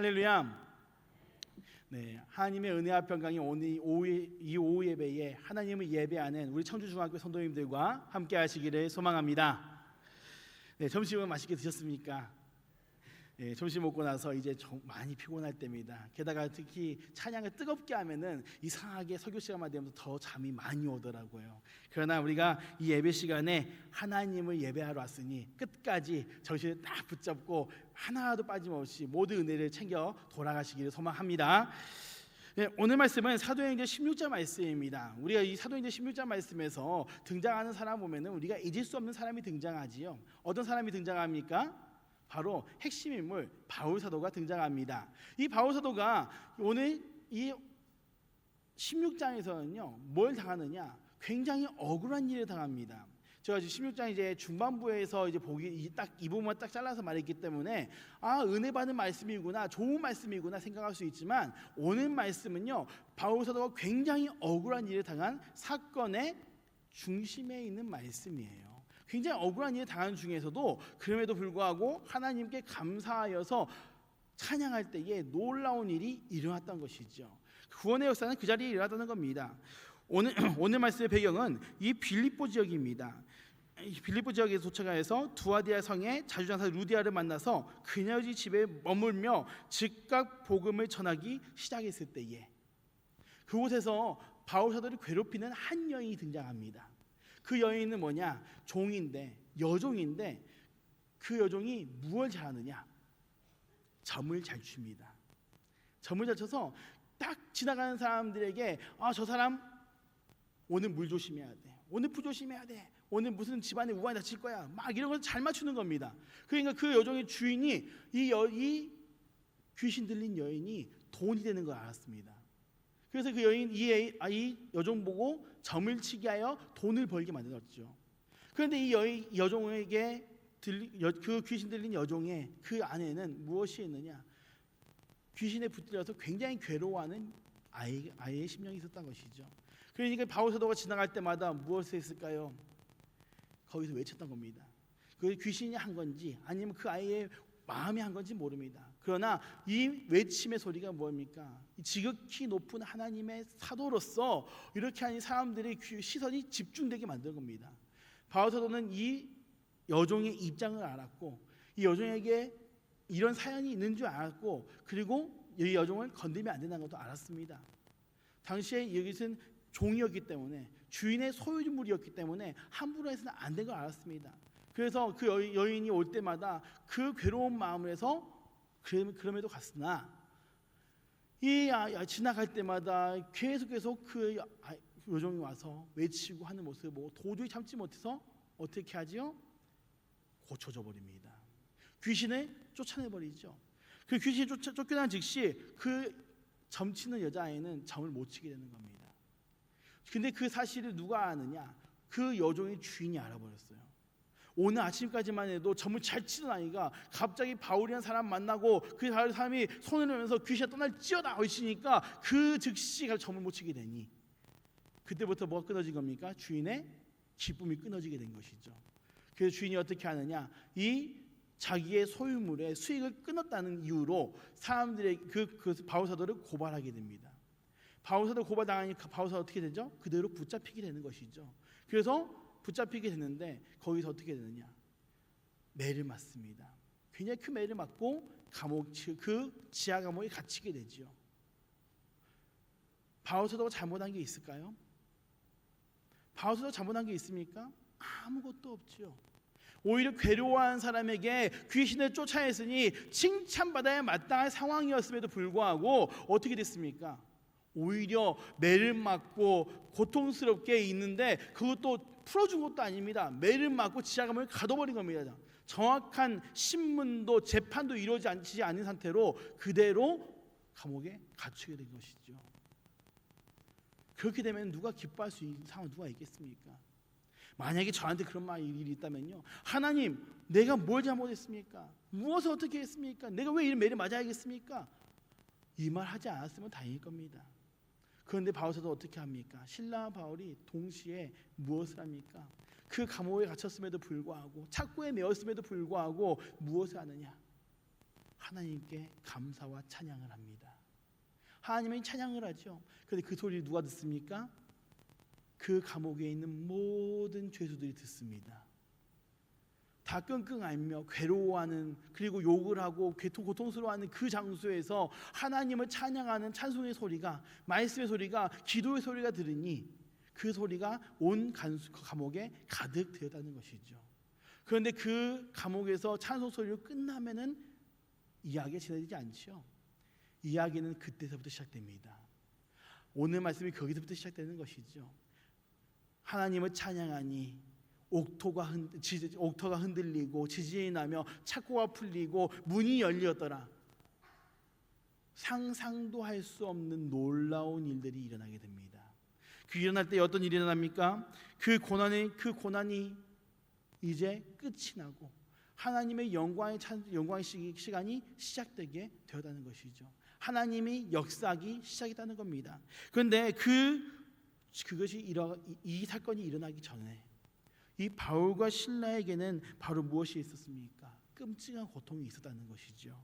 할렐루야. 네, 하나님의 은혜 앞 평강이 오늘 이 오후 예배에 하나님을 예배하는 우리 청주중학교 성도님들과 함께 하시기를 소망합니다. 네, 점심은 맛있게 드셨습니까? 네, 점심 먹고 나서 이제 많이 피곤할 때입니다. 게다가 특히 찬양을 뜨겁게 하면은 이상하게 설교 시간만 되면서 더 잠이 많이 오더라고요. 그러나 우리가 이 예배 시간에 하나님을 예배하러 왔으니 끝까지 정신을 딱 붙잡고 하나도 빠짐없이 모든 은혜를 챙겨 돌아가시기를 소망합니다. 네, 오늘 말씀은 사도행전 16장 말씀입니다. 우리가 이 사도행전 16장 말씀에서 등장하는 사람 보면은 우리가 잊을 수 없는 사람이 등장하지요. 어떤 사람이 등장합니까? 바로 핵심 인물 바울 사도가 등장합니다. 이 바울 사도가 오늘 이 16장에서는요 뭘 당하느냐? 굉장히 억울한 일을 당합니다. 제가 16장 이제 중반부에서 이제 보기 딱 이 부분만 딱 잘라서 말했기 때문에 은혜 받는 말씀이구나, 좋은 말씀이구나 생각할 수 있지만 오늘 말씀은요 바울 사도가 굉장히 억울한 일을 당한 사건의 중심에 있는 말씀이에요. 굉장히 억울한 일을 당하는 중에서도 그럼에도 불구하고 하나님께 감사하여서 찬양할 때에 놀라운 일이 일어났던 것이죠. 구원의 역사는 그 자리에 일어났다는 겁니다. 오늘 말씀의 배경은 이 빌립보 지역입니다. 빌립보 지역에 도착해서 두아디아 성의 자주장사 루디아를 만나서 그녀의 집에 머물며 즉각 복음을 전하기 시작했을 때에 그곳에서 바울 사도를 괴롭히는 한 여인이 등장합니다. 그 여인은 뭐냐? 종인데, 여종인데 그 여종이 무엇을 잘하느냐? 점을 잘 춥니다. 점을 잘 쳐서 딱 지나가는 사람들에게 저 사람 오늘 물 조심해야 돼, 오늘 푸 조심해야 돼, 오늘 무슨 집안에 우환이 닥칠 거야, 막 이런 걸 잘 맞추는 겁니다. 그러니까 그 여종의 주인이 이 귀신 들린 여인이 돈이 되는 걸 알았습니다. 그래서 그 여인 이 여종 보고 점을 치게 하여 돈을 벌게 만들었죠. 그런데 이 여종에게 그 귀신 들린 여종의 그 안에는 무엇이 있느냐? 귀신에 붙들려서 굉장히 괴로워하는 아이의 심령이 있었던 것이죠. 그러니까 바울 사도가 지나갈 때마다 무엇을 했을까요? 거기서 외쳤던 겁니다. 그 귀신이 한 건지 아니면 그 아이의 마음이 한 건지 모릅니다. 그러나 이 외침의 소리가 뭡니까? 지극히 높은 하나님의 사도로서 이렇게 하니 사람들의 시선이 집중되게 만든 겁니다. 바울 사도는 이 여종의 입장을 알았고 이 여종에게 이런 사연이 있는 줄 알았고 그리고 이 여종을 건들면 안 된다는 것도 알았습니다. 당시에 여기서는 종이었기 때문에 주인의 소유물이었기 때문에 함부로 해서는 안 된 걸 알았습니다. 그래서 그 여인이 올 때마다 그 괴로운 마음을 해서 그럼에도 갔으나 지나갈 때마다 계속 그 여종이 와서 외치고 하는 모습을 보고 도저히 참지 못해서 어떻게 하지요? 고쳐져 버립니다. 귀신을 쫓아내버리죠. 그 귀신이 쫓겨난 즉시 그 점치는 여자아이는 점을 못 치게 되는 겁니다. 근데 그 사실을 누가 아느냐? 그 여종의 주인이 알아버렸어요. 오늘 아침까지만 해도 점을 잘 치던 아이가 갑자기 바울이라는 사람 만나고 그 사람이 손을 내면서 귀신아 떠날지어다 하시니까 그 즉시 점을 못 치게 되니 그때부터 뭐가 끊어진 겁니까? 주인의 기쁨이 끊어지게 된 것이죠. 그래서 주인이 어떻게 하느냐? 이 자기의 소유물의 수익을 끊었다는 이유로 사람들의 그 바울 사도를 고발하게 됩니다. 바울 사도 고발당하니까 바울 사도 어떻게 되죠? 그대로 붙잡히게 되는 것이죠. 그래서 붙잡히게 되는데 거기서 어떻게 되느냐? 매를 맞습니다. 굉장히 큰 매를 맞고 그 지하 감옥에 갇히게 되죠. 바울 사도가 잘못한 게 있을까요? 바울 사도가 잘못한 게 있습니까? 아무것도 없죠. 오히려 괴로워한 사람에게 귀신을 쫓아냈으니 칭찬받아야 마땅한 상황이었음에도 불구하고 어떻게 됐습니까? 오히려 매를 맞고 고통스럽게 있는데 그것도 풀어준 것도 아닙니다. 매를 맞고 지하감을 가둬버린 겁니다. 정확한 신문도 재판도 이루어지지 않은 상태로 그대로 감옥에 갇히게 된 것이죠. 그렇게 되면 누가 기뻐할 수 있는 상황 누가 있겠습니까? 만약에 저한테 그런 일이 있다면요, 하나님 내가 뭘 잘못했습니까? 무엇을 어떻게 했습니까? 내가 왜 이런 매를 맞아야겠습니까? 이 말 하지 않았으면 다행일 겁니다. 그런데 바울 사도 어떻게 합니까? 신라와 바울이 동시에 무엇을 합니까? 그 감옥에 갇혔음에도 불구하고 착고에 매었음에도 불구하고 무엇을 하느냐? 하나님께 감사와 찬양을 합니다. 하나님은 찬양을 하죠. 그런데 그 소리를 누가 듣습니까? 그 감옥에 있는 모든 죄수들이 듣습니다. 다 끙끙 앓며 괴로워하는, 그리고 욕을 하고 고통스러워하는 그 장소에서 하나님을 찬양하는 찬송의 소리가, 말씀의 소리가, 기도의 소리가 들으니 그 소리가 온 감옥에 가득 되었다는 것이죠. 그런데 그 감옥에서 찬송 소리로 끝나면은 이야기가 지나지 않죠. 이야기는 그때서부터 시작됩니다. 오늘 말씀이 거기서부터 시작되는 것이죠. 하나님을 찬양하니 옥토가 흔들리고 지진이 나며 착고가 풀리고 문이 열렸더라. 상상도 할 수 없는 놀라운 일들이 일어나게 됩니다. 그 일어날 때 어떤 일이 일어납니까? 그 고난이 이제 끝이 나고 하나님의 영광의 시간이 시작되게 되었다는 것이죠. 하나님이 역사하기 시작했다는 겁니다. 그런데 이 사건이 일어나기 전에 이 바울과 실라에게는 바로 무엇이 있었습니까? 끔찍한 고통이 있었다는 것이죠.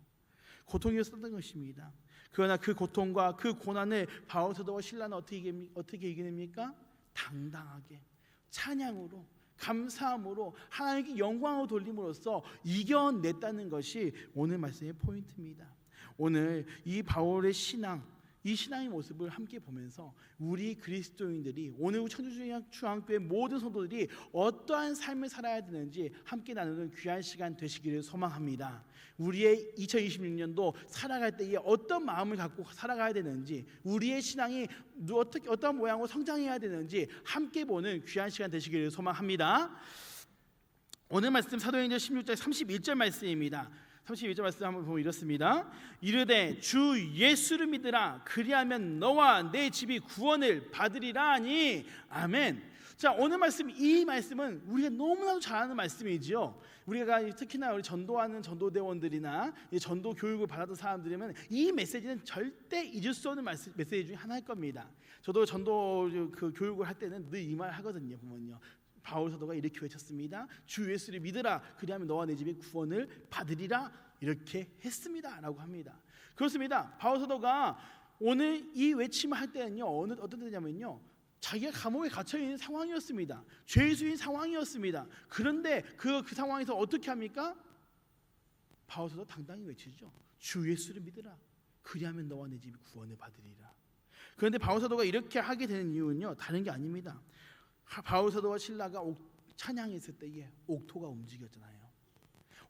고통이 있었던 것입니다. 그러나 그 고통과 그 고난을 바울 사도와 실라는 어떻게 이겨냅니까? 당당하게 찬양으로, 감사함으로, 하나님께 영광을 돌림으로써 이겨냈다는 것이 오늘 말씀의 포인트입니다. 오늘 이 바울의 이 신앙의 모습을 함께 보면서 우리 그리스도인들이, 오늘 청주중앙교회 모든 성도들이 어떠한 삶을 살아야 되는지 함께 나누는 귀한 시간 되시기를 소망합니다. 우리의 2026년도 살아갈 때에 어떤 마음을 갖고 살아가야 되는지, 우리의 신앙이 어떤 모양으로 성장해야 되는지 함께 보는 귀한 시간 되시기를 소망합니다. 오늘 말씀 사도행전 16장 31절 말씀입니다. 31절 말씀 한번 보면 이렇습니다. 이르되 주 예수를 믿으라. 그리하면 너와 내 집이 구원을 받으리라 하니 아멘. 자, 오늘 말씀, 이 말씀은 우리가 너무나도 잘 아는 말씀이지요. 우리가 특히나 우리 전도하는 전도대원들이나 전도 교육을 받았던 사람들이면 이 메시지는 절대 잊을 수 없는 메시지 중에 하나일 겁니다. 저도 전도 교육을 할 때는 늘 이 말 하거든요. 보면요, 바울 사도가 이렇게 외쳤습니다. 주 예수를 믿으라. 그리하면 너와 내 집이 구원을 받으리라. 이렇게 했습니다 라고 합니다. 그렇습니다. 바울 사도가 오늘 이 외침을 할 때는요, 어떤 때냐면요, 자기가 감옥에 갇혀있는 상황이었습니다. 죄수인 상황이었습니다. 그런데 그 상황에서 어떻게 합니까? 바울 사도 당당히 외치죠. 주 예수를 믿으라. 그리하면 너와 내 집이 구원을 받으리라. 그런데 바울 사도가 이렇게 하게 되는 이유는요, 다른 게 아닙니다. 바울 사도와 실라가 찬양했을 때에 옥토가 움직였잖아요.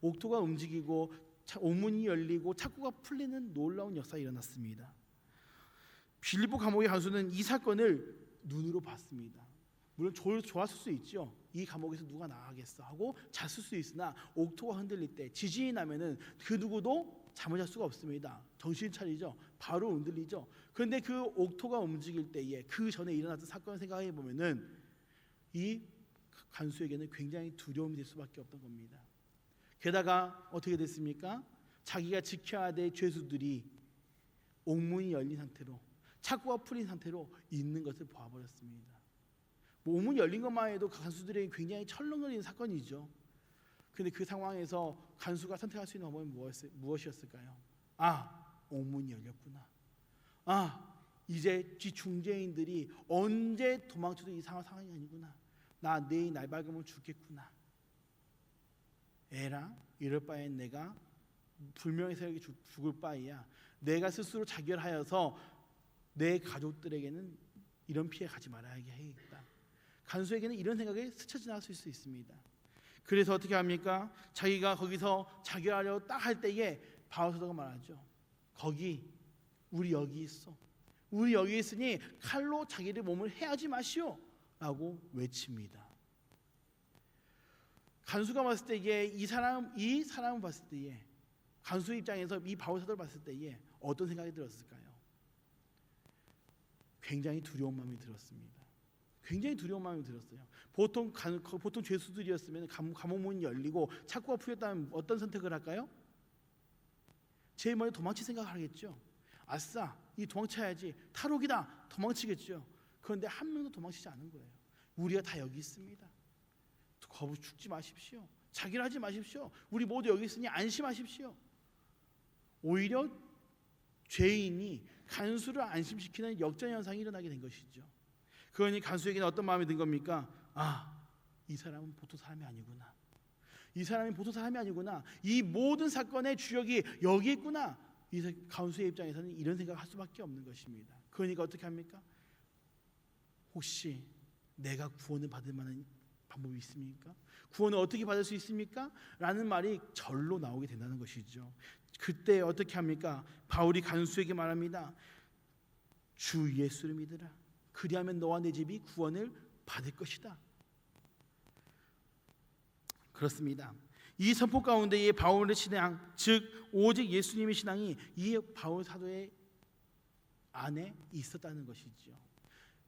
옥토가 움직이고 옥문이 열리고 착고가 풀리는 놀라운 역사가 일어났습니다. 빌립보 감옥의 간수는 이 사건을 눈으로 봤습니다. 물론 좋았을 수 있죠. 이 감옥에서 누가 나가겠어 하고 잤을 수 있으나 옥토가 흔들릴 때, 지진이 나면은 그 누구도 잠을 잘 수가 없습니다. 정신 차리죠. 바로 흔들리죠. 그런데 그 옥토가 움직일 때에, 그 전에 일어났던 사건을 생각해 보면은 이 간수에게는 굉장히 두려움이 될 수밖에 없던 겁니다. 게다가 어떻게 됐습니까? 자기가 지켜야 될 죄수들이 옥문이 열린 상태로, 착고가 풀린 상태로 있는 것을 보아버렸습니다. 옥문이 열린 것만 해도 간수들에게 굉장히 철렁거리는 사건이죠. 그런데 그 상황에서 간수가 선택할 수 있는 방법은 무엇이었을까요? 옥문이 열렸구나. 이제 중재인들이 언제 도망쳐도 이상한 상황이 아니구나. 나 내일 날 밝으면 죽겠구나. 에라, 이럴 바엔 내가 불명예 세력에 죽을 바에야 내가 스스로 자결하여서 내 가족들에게는 이런 피해 가지 말아야 하겠다. 간수에게는 이런 생각에 스쳐 지나갈 수 있습니다. 그래서 어떻게 합니까? 자기가 거기서 자결하려고 딱 할 때에 바울 사도가 말하죠. 우리 여기 있어. 우리 여기 있으니 칼로 자기의 몸을 해하지 마시오 라고 외칩니다. 간수가 봤을 때에 이 사람을 봤을 때에, 간수 입장에서 이 바울 사도를 봤을 때에 어떤 생각이 들었을까요? 굉장히 두려운 마음이 들었습니다. 굉장히 두려운 마음이 들었어요. 보통 죄수들이었으면 감옥 문이 열리고 착고가 풀렸다면 어떤 선택을 할까요? 제일 먼저 도망칠 생각을 하겠죠. 아싸, 이 도망쳐야지, 탈옥이다, 도망치겠죠. 그런데 한 명도 도망치지 않은 거예요. 우리가 다 여기 있습니다. 죽지 마십시오. 자결하지 마십시오. 우리 모두 여기 있으니 안심하십시오. 오히려 죄인이 간수를 안심시키는 역전현상이 일어나게 된 것이죠. 그러니 간수에게는 어떤 마음이 든 겁니까? 이 사람은 보통 사람이 아니구나. 이 사람이 보통 사람이 아니구나. 이 모든 사건의 주역이 여기 있구나. 이 간수의 입장에서는 이런 생각을 할 수밖에 없는 것입니다. 그러니까 어떻게 합니까? 혹시 내가 구원을 받을 만한 방법이 있습니까? 구원을 어떻게 받을 수 있습니까? 라는 말이 절로 나오게 된다는 것이죠. 그때 어떻게 합니까? 바울이 간수에게 말합니다. 주 예수를 믿으라. 그리하면 너와 내 집이 구원을 받을 것이다. 그렇습니다. 이 선포 가운데에 바울의 신앙, 즉 오직 예수님의 신앙이 이 바울 사도의 안에 있었다는 것이죠.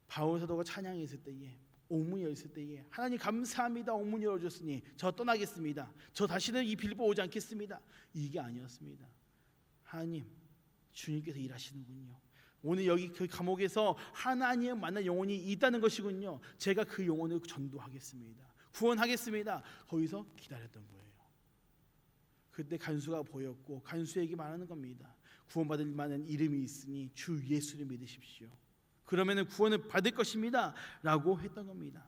바울 사도가 찬양했을 때에, 옥문이 열렸을 때에 하나님 감사합니다. 옥문이 열어줬으니 저 떠나겠습니다. 저 다시는 이 빌립보 오지 않겠습니다. 이게 아니었습니다. 하나님, 주님께서 일하시는군요. 오늘 여기 그 감옥에서 하나님 만난 영혼이 있다는 것이군요. 제가 그 영혼을 전도하겠습니다. 구원하겠습니다. 거기서 기다렸던 거예요. 그때 간수가 보였고 간수에게 말하는 겁니다. 구원받을 만한 이름이 있으니 주 예수를 믿으십시오. 그러면 구원을 받을 것입니다. 라고 했던 겁니다.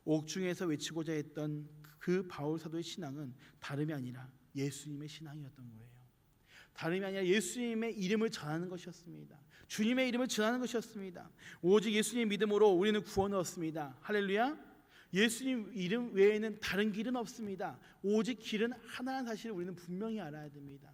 옥중에서 외치고자 했던 그 바울 사도의 신앙은 다름이 아니라 예수님의 신앙이었던 거예요. 다름이 아니라 예수님의 이름을 전하는 것이었습니다. 주님의 이름을 전하는 것이었습니다. 오직 예수님의 믿음으로 우리는 구원을 얻습니다. 할렐루야. 예수님 이름 외에는 다른 길은 없습니다. 오직 길은 하나라는 사실을 우리는 분명히 알아야 됩니다.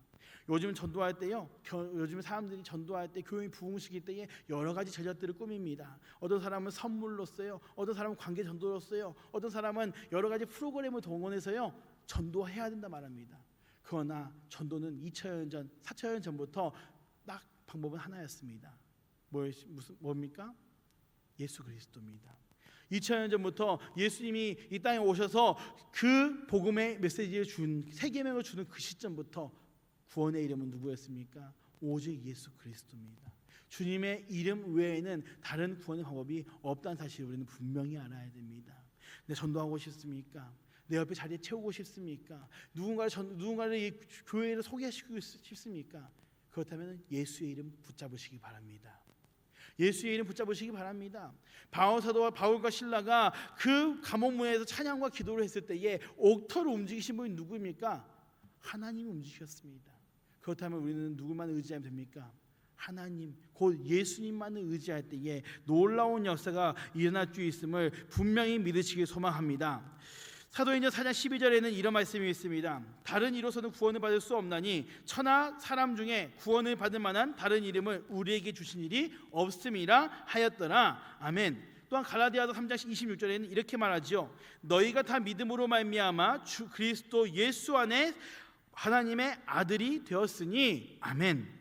요즘 전도할 때요, 요즘 사람들이 전도할 때 교회 부흥시킬 때에 여러 가지 제자들을 꾸밉니다. 어떤 사람은 선물로 써요, 어떤 사람은 관계 전도로 써요, 어떤 사람은 여러 가지 프로그램을 동원해서요 전도해야 된다 말합니다. 그러나 전도는 2000년 전, 4000년 전부터 딱 방법은 하나였습니다. 뭡니까? 예수 그리스도입니다. 2000년 전부터 예수님이 이 땅에 오셔서 그 복음의 메시지를 준 세계명을 주는 그 시점부터 구원의 이름은 누구였습니까? 오직 예수 그리스도입니다. 주님의 이름 외에는 다른 구원의 방법이 없다는 사실을 우리는 분명히 알아야 됩니다. 내 전도하고 싶습니까? 내 옆에 자리에 채우고 싶습니까? 누군가를 이 교회를 소개시키고 싶습니까? 그렇다면 예수의 이름 붙잡으시기 바랍니다. 예수의 이름 붙잡으시기 바랍니다. 바울 사도와 바울과 실라가 그 감옥문에서 찬양과 기도를 했을 때에 옥터를 움직이신 분이 누구입니까? 하나님이 움직이셨습니다. 그렇다면 우리는 누구만 의지하면 됩니까? 하나님, 곧 예수님만을 의지할 때에 놀라운 역사가 일어날 수 있음을 분명히 믿으시길 소망합니다. 사도행전 4장 12절에는 이런 말씀이 있습니다. 다른 이로서는 구원을 받을 수 없나니 천하 사람 중에 구원을 받을 만한 다른 이름을 우리에게 주신 일이 없음이라 하였더라. 아멘. 또한 갈라디아서 3장 26절에는 이렇게 말하지요. 너희가 다 믿음으로 말미암아 주 그리스도 예수 안에 하나님의 아들이 되었으니 아멘.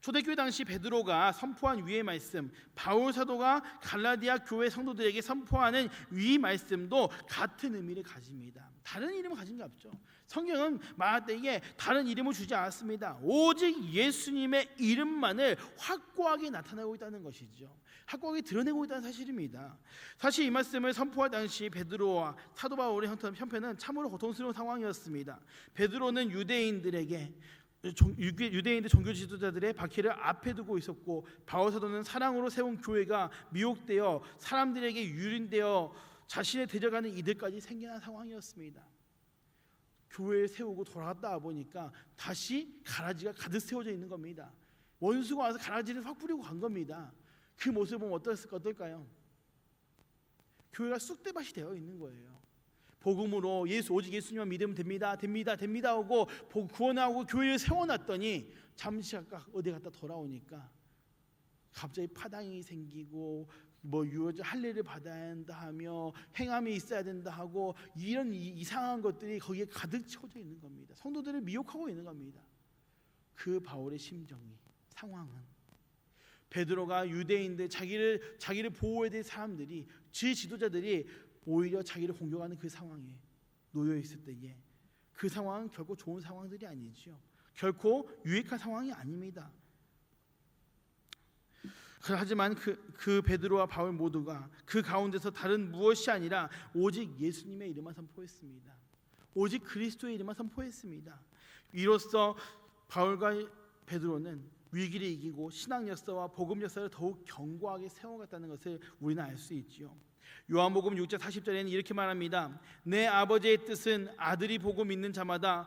초대교회 당시 베드로가 선포한 위의 말씀, 바울 사도가 갈라디아 교회 성도들에게 선포하는 위 말씀도 같은 의미를 가집니다. 다른 이름을 가진 게 없죠. 성경은 말할 때에 다른 이름을 주지 않았습니다. 오직 예수님의 이름만을 확고하게 나타내고 있다는 것이죠. 확고하게 드러내고 있다는 사실입니다. 사실 이 말씀을 선포할 당시 베드로와 사도 바울의 형편은 참으로 고통스러운 상황이었습니다. 베드로는 유대인들 종교 지도자들의 박해를 앞에 두고 있었고, 바울 사도는 사랑으로 세운 교회가 미혹되어 사람들에게 유린되어 자신을 대적하는 이들까지 생겨난 상황이었습니다. 교회를 세우고 돌아갔다 보니까 다시 가라지가 가득 세워져 있는 겁니다. 원수가 와서 가라지를 확 뿌리고 간 겁니다. 그 모습을 보면 어떨까요? 교회가 쑥대밭이 되어 있는 거예요. 복음으로 오직 예수님만 믿으면 됩니다 하고 구원하고 교회를 세워놨더니 잠시 어디 갔다 돌아오니까 갑자기 파당이 생기고 할례를 받아야 한다 하며 행함이 있어야 된다 하고 이런 이상한 것들이 거기에 가득 채워져 있는 겁니다. 성도들을 미혹하고 있는 겁니다. 그 바울의 심정이, 상황은 베드로가 유대인들 자기를 보호해야 될 사람들이, 지도자들이 오히려 자기를 공격하는 그 상황에 놓여 있을 때에 그 상황은 결코 좋은 상황들이 아니죠. 결코 유익한 상황이 아닙니다. 하지만 그 베드로와 바울 모두가 그 가운데서 다른 무엇이 아니라 오직 예수님의 이름만 선포했습니다. 오직 그리스도의 이름만 선포했습니다. 이로써 바울과 베드로는 위기를 이기고 신앙 역사와 복음 역사를 더욱 견고하게 세워갔다는 것을 우리는 알 수 있지요. 요한복음 6장 40절에는 이렇게 말합니다. 내 아버지의 뜻은 아들을 보고 믿는 자마다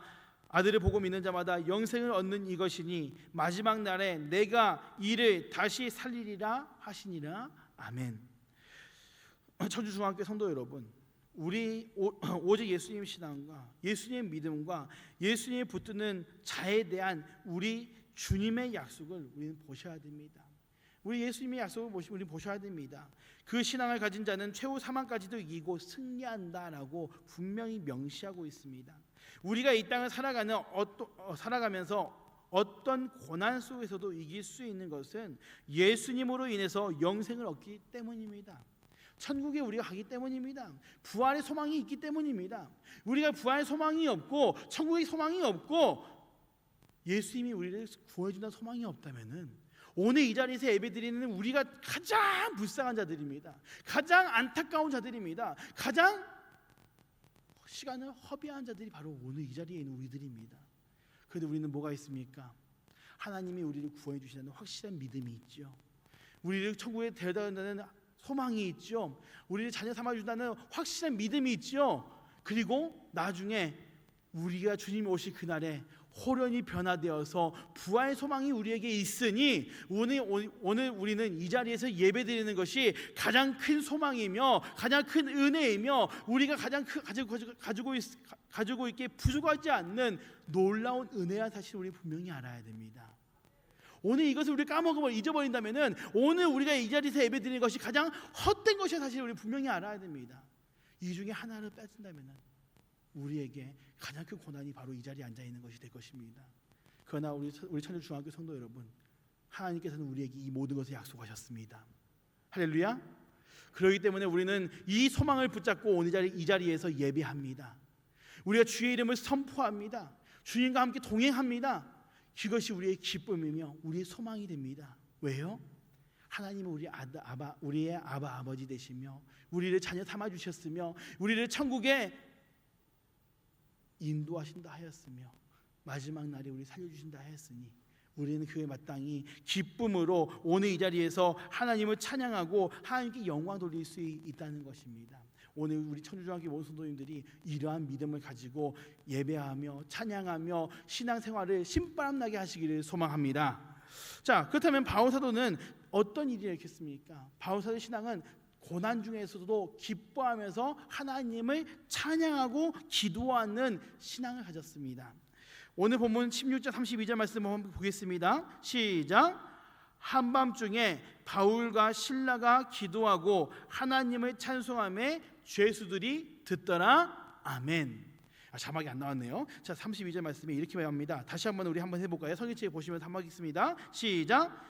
영생을 얻는 이것이니 마지막 날에 내가 이를 다시 살리리라 하시니라. 아멘. 천주중앙교회 성도 여러분, 우리 오직 예수님 신앙과 예수님 믿음과 예수님을 붙드는 자에 대한 우리 주님의 약속을 우리는 보셔야 됩니다. 우리 예수님의 약속을 우리는 보셔야 됩니다. 그 신앙을 가진 자는 최후 사망까지도 이기고 승리한다라고 분명히 명시하고 있습니다. 우리가 이 땅을 살아가면서 어떤 고난 속에서도 이길 수 있는 것은 예수님으로 인해서 영생을 얻기 때문입니다. 천국에 우리가 가기 때문입니다. 부활의 소망이 있기 때문입니다. 우리가 부활의 소망이 없고 천국의 소망이 없고 예수님이 우리를 구원해준다는 소망이 없다면은 오늘 이 자리에서 예배드리는 우리가 가장 불쌍한 자들입니다. 가장 안타까운 자들입니다. 가장 시간을 허비한 자들이 바로 오늘 이 자리에 있는 우리들입니다. 그런데 우리는 뭐가 있습니까? 하나님이 우리를 구원해 주시는 확실한 믿음이 있죠. 우리를 천국에 데려다 준다는 소망이 있죠. 우리를 자녀 삼아준다는 확실한 믿음이 있죠. 그리고 나중에 우리가 주님이 오실 그날에 호련히 변화되어서 부활의 소망이 우리에게 있으니 오늘 우리는 이 자리에서 예배드리는 것이 가장 큰 소망이며 가장 큰 은혜이며 우리가 가장 가지고 있기에 부족하지 않는 놀라운 은혜란 사실을 우리 분명히 알아야 됩니다. 오늘 이것을 우리 까먹으면 잊어버린다면은 오늘 우리가 이 자리에서 예배드리는 것이 가장 헛된 것이 사실을 우리 분명히 알아야 됩니다. 이 중에 하나를 뺏는다면은 우리에게 가장 큰 고난이 바로 이 자리에 앉아 있는 것이 될 것입니다. 그러나 우리 천주중앙교 성도 여러분, 하나님께서는 우리에게 이 모든 것을 약속하셨습니다. 할렐루야. 그렇기 때문에 우리는 이 소망을 붙잡고 오늘 이 자리에서 예배합니다. 우리가 주의 이름을 선포합니다. 주님과 함께 동행합니다. 그것이 우리의 기쁨이며 우리의 소망이 됩니다. 왜요? 하나님은 우리의 아버지 되시며 우리를 자녀 삼아 주셨으며 우리를 천국에 인도하신다 하였으며 마지막 날에 우리 살려주신다 하였으니 우리는 그에 마땅히 기쁨으로 오늘 이 자리에서 하나님을 찬양하고 하나님께 영광 돌릴 수 있다는 것입니다. 오늘 우리 천주중앙교 모든 성도님들이 이러한 믿음을 가지고 예배하며 찬양하며 신앙생활을 신바람나게 하시기를 소망합니다. 자, 그렇다면 바울사도는 어떤 일이 있겠습니까? 바울사도의 신앙은 고난 중에서도 기뻐하면서 하나님을 찬양하고 기도하는 신앙을 가졌습니다. 오늘 본문 16절 32절 말씀 한번 보겠습니다. 시작. 한밤중에 바울과 실라가 기도하고 하나님을 찬송하며 죄수들이 듣더라. 아멘. 자막이 안 나왔네요. 자, 32절 말씀에 이렇게 말합니다. 다시 한번 우리 한번 해볼까요? 성경책에 보시면 한번 하겠습니다. 시작.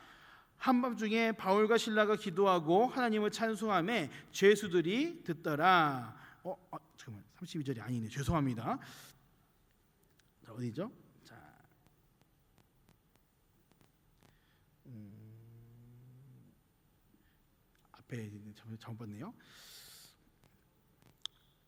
한밤중에 바울과 실라가 기도하고 하나님을 찬송하며 죄수들이 듣더라. 잠깐만, 32절이 아니네. 죄송합니다. 자, 어디죠? 자, 앞에 잘못 봤네요.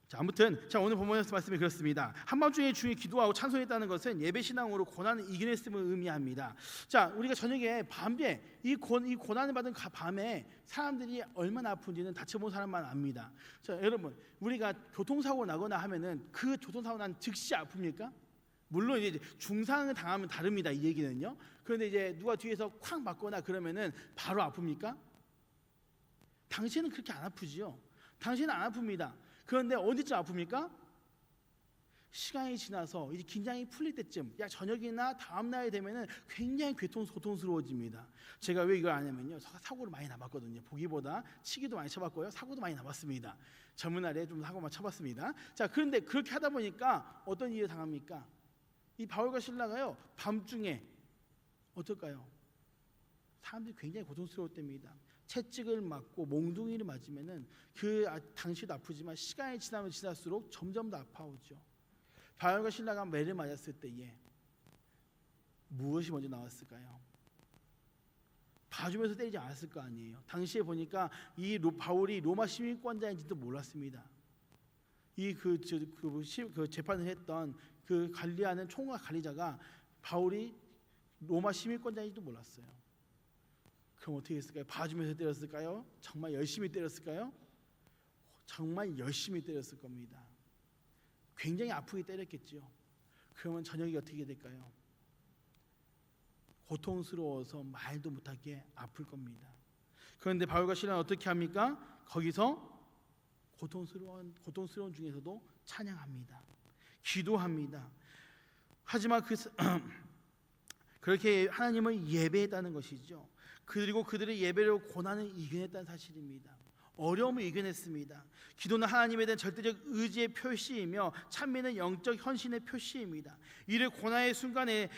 자, 아무튼 오늘 본문 말씀이 그렇습니다. 한밤중에 주님 기도하고 찬송했다는 것은 예배 신앙으로 고난을 이겨냈음을 의미합니다. 자, 우리가 저녁에 밤에 이 고난을 받은 밤에 사람들이 얼마나 아픈지는 다쳐본 사람만 압니다. 자, 여러분, 우리가 교통사고 나거나 하면은 그 교통사고 난 즉시 아픕니까? 물론 이제 중상을 당하면 다릅니다. 이 얘기는요. 그런데 이제 누가 뒤에서 쾅 맞거나 그러면은 바로 아픕니까? 당신은 그렇게 안 아프지요. 당신은 안 아픕니다. 그런데 언제쯤 아픕니까? 시간이 지나서 이제 긴장이 풀릴 때쯤, 저녁이나 다음 날이 되면은 굉장히 고통스러워집니다. 제가 왜 이걸 아냐면요, 사고를 많이 나봤거든요. 보기보다 치기도 많이 쳐봤고요, 사고도 많이 나봤습니다. 젊은 날에 좀 사고만 쳐봤습니다. 자, 그런데 그렇게 하다 보니까 어떤 일을 당합니까? 이 바울과 실라가요, 밤중에 어떨까요? 사람들이 굉장히 고통스러울 때입니다. 채찍을 맞고 몽둥이를 맞으면은 그 당시도 아프지만 시간이 지나면 지날수록 점점 더 아파오죠. 바울과 실라가 매를 맞았을 때에 무엇이 먼저 나왔을까요? 봐주면서 때리지 않았을 거 아니에요. 당시에 보니까 이 바울이 로마 시민권자인지도 몰랐습니다. 그 재판을 했던 그 관리하는 총괄 관리자가 바울이 로마 시민권자인지도 몰랐어요. 그럼 어떻게 했을까요? 봐주면서 때렸을까요? 정말 열심히 때렸을까요? 정말 열심히 때렸을 겁니다. 굉장히 아프게 때렸겠죠. 그러면 저녁이 어떻게 될까요? 고통스러워서 말도 못하게 아플 겁니다. 그런데 바울과 실라는 어떻게 합니까? 거기서 고통스러운 중에서도 찬양합니다. 기도합니다. 하지만 그렇게 하나님을 예배했다는 것이죠. 그리고 그들의 예배로 고난을 이겨냈다는 사실입니다. 어려움을 이겨냈습니다. 기도는 하나님에 대한 절대적 의지의 표시이며 찬미는 영적 헌신의 표시입니다. 이를 고난의 순간에도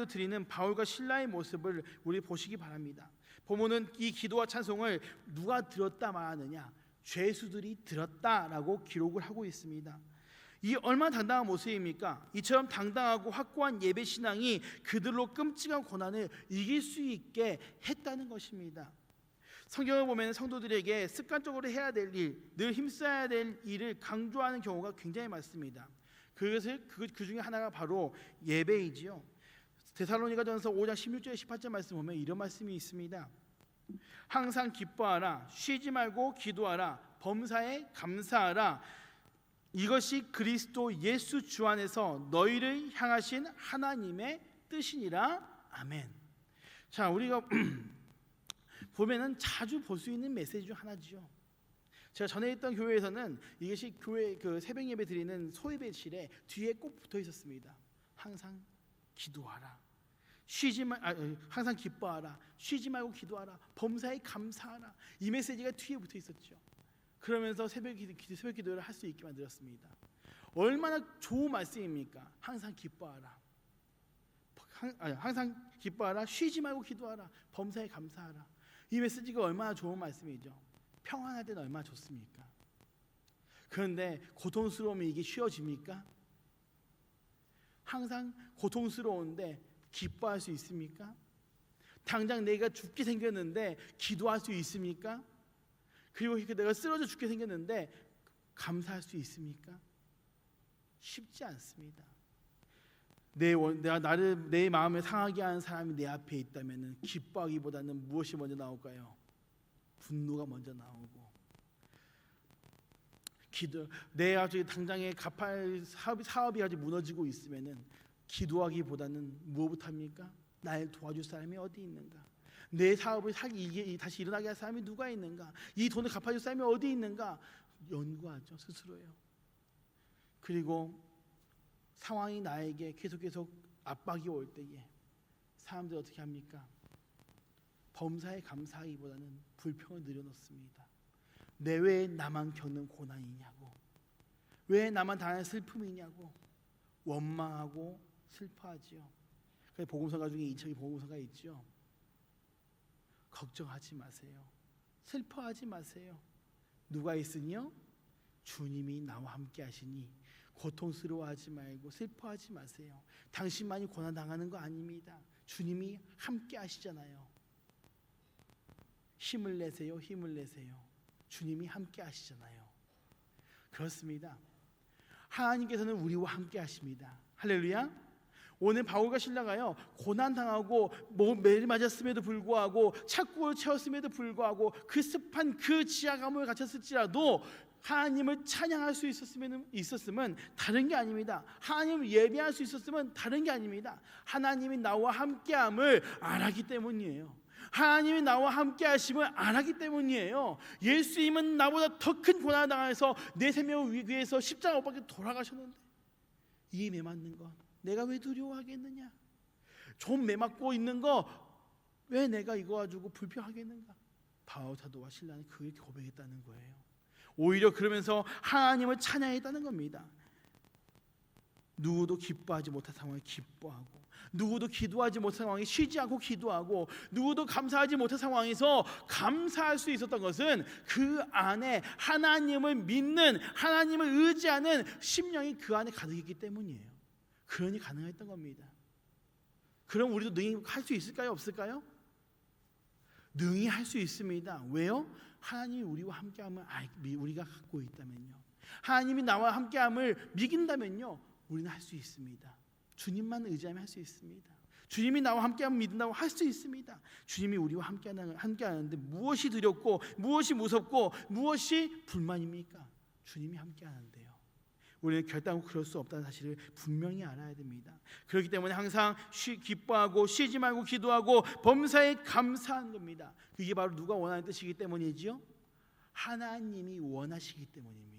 드리는 바울과 실라의 모습을 우리 보시기 바랍니다. 본문은 이 기도와 찬송을 누가 들었다 말하느냐? 죄수들이 들었다라고 기록을 하고 있습니다. 이 얼마나 당당한 모습입니까? 이처럼 당당하고 확고한 예배 신앙이 그들로 끔찍한 고난을 이길 수 있게 했다는 것입니다. 성경을 보면 성도들에게 습관적으로 해야 될 일, 늘 힘써야 될 일을 강조하는 경우가 굉장히 많습니다. 그 중에 하나가 바로 예배이지요. 데살로니가전서 5장 16절 18절 말씀 보면 이런 말씀이 있습니다. 항상 기뻐하라, 쉬지 말고 기도하라, 범사에 감사하라. 이것이 그리스도 예수 주 안에서 너희를 향하신 하나님의 뜻이니라. 아멘. 자, 우리가 보면은 자주 볼 수 있는 메시지 중 하나죠. 제가 전에 있던 교회에서는 이것이 교회 그 새벽 예배 드리는 소예배실에 뒤에 꼭 붙어 있었습니다. 항상 기도하라. 항상 기뻐하라. 쉬지 말고 기도하라. 범사에 감사하라. 이 메시지가 뒤에 붙어 있었죠. 그러면서 새벽 기도를 할 수 있게 만들었습니다. 얼마나 좋은 말씀입니까? 항상 기뻐하라. 항상 기뻐하라. 쉬지 말고 기도하라. 범사에 감사하라. 이 메시지가 얼마나 좋은 말씀이죠. 평안할 때는 얼마나 좋습니까? 그런데 고통스러우면 이게 쉬워집니까? 항상 고통스러운데 기뻐할 수 있습니까? 당장 내가 죽게 생겼는데 기도할 수 있습니까? 그리고 내가 쓰러져 죽게 생겼는데 감사할 수 있습니까? 쉽지 않습니다. 내 마음을 상하게 하는 사람이 내 앞에 있다면 기뻐하기보다는 무엇이 먼저 나올까요? 분노가 먼저 나오고, 내 아주 당장에 갚을 사업이 아주 무너지고 있으면은 기도하기보다는 무엇부터 합니까? 날 도와줄 사람이 어디 있는가? 내 사업을 다시 일어나게 할 사람이 누가 있는가? 이 돈을 갚아줄 사람이 어디 있는가? 연구하죠, 스스로요. 그리고 상황이 나에게 계속 압박이 올 때에 사람들이 어떻게 합니까? 범사에 감사하기보다는 불평을 늘어놓습니다. 왜 나만 겪는 고난이냐고, 왜 나만 당하는 슬픔이냐고 원망하고 슬퍼하지요. 그래서 복음서가 중에 이척이 복음서가 있죠. 걱정하지 마세요. 슬퍼하지 마세요. 누가 있으니요? 주님이 나와 함께 하시니 고통스러워하지 말고 슬퍼하지 마세요. 당신만이 고난당하는 거 아닙니다. 주님이 함께 하시잖아요. 힘을 내세요. 힘을 내세요. 주님이 함께 하시잖아요. 그렇습니다. 하나님께서는 우리와 함께 하십니다. 할렐루야. 오늘 바울과 실라가요, 고난당하고 매를 맞았음에도 불구하고 착고를 채웠음에도 불구하고 그 습한 그 지하 감옥에 갇혔을지라도 하나님을 찬양할 수 있었으면 다른 게 아닙니다. 하나님을 예배할 수 있었으면 다른 게 아닙니다. 하나님이 나와 함께함을 알았기 때문이에요. 하나님이 나와 함께 하심을 알았기 때문이에요. 예수님은 나보다 더 큰 고난을 당해서 내 생명을 위해서 십자가 못 박혀 돌아가셨는데 이 매맞는 것 내가 왜 두려워하겠느냐? 좀 매맞고 있는 거 왜 내가 이거 가지고 불평하겠는가? 바울 사도와 실라는 그렇게 고백했다는 거예요. 오히려 그러면서 하나님을 찬양했다는 겁니다. 누구도 기뻐하지 못한 상황에 기뻐하고, 누구도 기도하지 못한 상황에 쉬지 않고 기도하고, 누구도 감사하지 못한 상황에서 감사할 수 있었던 것은 그 안에 하나님을 믿는, 하나님을 의지하는 심령이 그 안에 가득했기 때문이에요. 그러니 가능했던 겁니다. 그럼 우리도 능히 할 수 있을까요? 없을까요? 능히 할 수 있습니다. 왜요? 하나님이 우리와 함께함을 우리가 갖고 있다면요, 하나님이 나와 함께함을 믿긴다면요, 우리는 할 수 있습니다. 주님만 의지하면 할 수 있습니다. 주님이 나와 함께하면 믿는다고 할 수 있습니다. 주님이 우리와 함께하는데 무엇이 두렵고 무엇이 무섭고 무엇이 불만입니까? 주님이 함께하는데요. 우리는 결단하고 그럴 수 없다는 사실을 분명히 알아야 됩니다. 그렇기 때문에 항상 기뻐하고 쉬지 말고 기도하고 범사에 감사한 겁니다. 그게 바로 누가 원하는 뜻이기 때문이지요? 하나님이 원하시기 때문입니다.